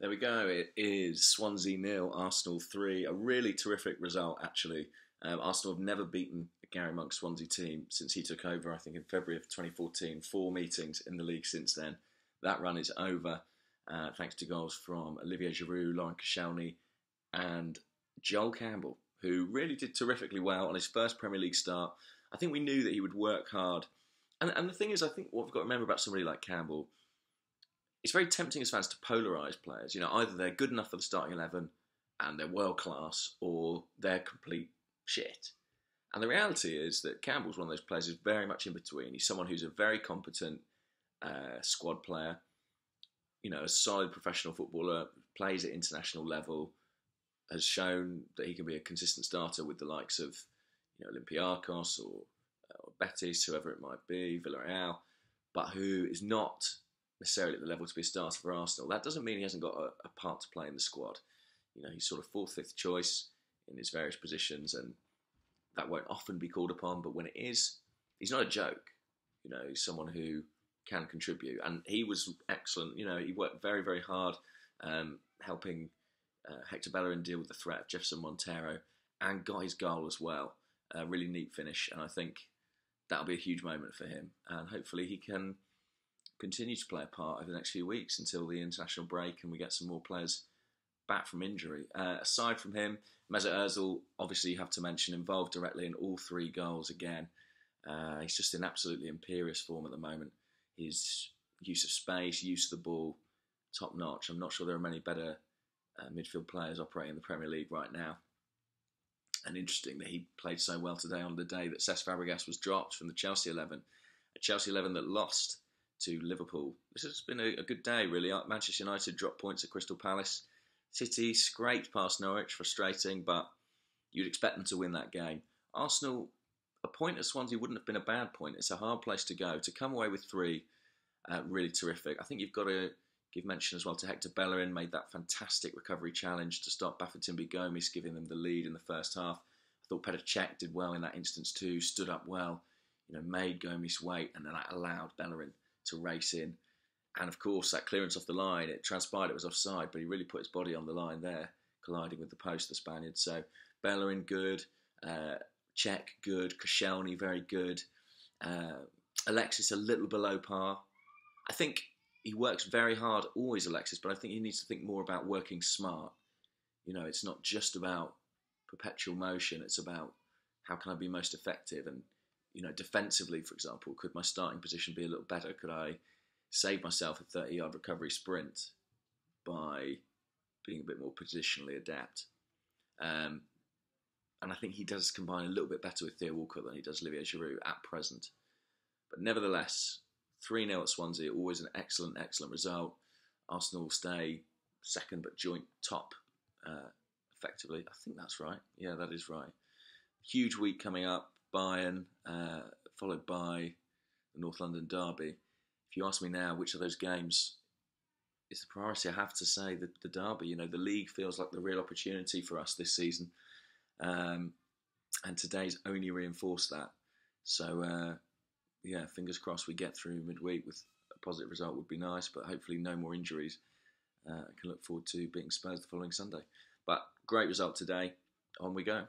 There we go. It is Swansea 0, Arsenal 3. A really terrific result, actually. Arsenal have never beaten a Gary Monk Swansea team since he took over, I think, in February of 2014. 4 meetings in the league since then. That run is over, thanks to goals from Olivier Giroud, Laurent Koscielny, and Joel Campbell, who really did terrifically well on his first Premier League start. I think we knew that he would work hard. And the thing is, I think what we've got to remember about somebody like Campbell, it's very tempting as fans to polarise players. You know, either they're good enough for the starting 11 and they're world class, or they're complete shit. And the reality is that Campbell's one of those players who's very much in between. He's someone who's a very competent squad player, you know, a solid professional footballer, plays at international level, has shown that he can be a consistent starter with the likes of, you know, Olympiacos or Betis, whoever it might be, Villarreal, but who is not necessarily at the level to be a starter for Arsenal. That doesn't mean he hasn't got a part to play in the squad. You know, he's sort of fourth, fifth choice in his various positions, and that won't often be called upon, but when it is, he's not a joke. You know, he's someone who can contribute, and he was excellent. You know, he worked very, very hard, helping Hector Bellerin deal with the threat of Jefferson Montero, and got his goal as well. A really neat finish, and I think that'll be a huge moment for him, and hopefully he can continue to play a part over the next few weeks until the international break and we get some more players back from injury. Aside from him, Mesut Ozil, obviously you have to mention, involved directly in all 3 goals again. He's just in absolutely imperious form at the moment. His use of space, use of the ball, top notch. I'm not sure there are many better midfield players operating in the Premier League right now. And interesting that he played so well today on the day that Cesc Fabregas was dropped from the Chelsea 11. A Chelsea 11 that lost to Liverpool. This has been a good day, really. Manchester United dropped points at Crystal Palace. City scraped past Norwich, frustrating, but you'd expect them to win that game. Arsenal, a point at Swansea wouldn't have been a bad point. It's a hard place to go. To come away with 3, really terrific. I think you've got to give mention as well to Hector Bellerin, made that fantastic recovery challenge to stop Bafétimbi Gomis, giving them the lead in the first half. I thought Petr Cech did well in that instance too, stood up well, you know, made Gomis wait, and then that allowed Bellerin to race in. And of course, that clearance off the line, it transpired it was offside, but he really put his body on the line there, colliding with the post, the Spaniard. So Bellerin, good. Cech, good. Koscielny, very good. Alexis, a little below par. I think he works very hard, always Alexis, but I think he needs to think more about working smart. You know, it's not just about perpetual motion, it's about how can I be most effective. And, you know, defensively, for example, could my starting position be a little better? Could I save myself a 30-yard recovery sprint by being a bit more positionally adept? And I think he does combine a little bit better with Theo Walcott than he does Olivier Giroud at present. But nevertheless, 3-0 at Swansea, always an excellent, excellent result. Arsenal stay second but joint top, effectively. I think that's right. Yeah, that is right. Huge week coming up. Bayern, followed by the North London derby. If you ask me now which of those games is the priority, I have to say the derby. You know, the league feels like the real opportunity for us this season. And today's only reinforced that. So, yeah, fingers crossed we get through midweek with a positive result would be nice, but hopefully no more injuries. I can look forward to beating Spurs the following Sunday. But great result today. On we go.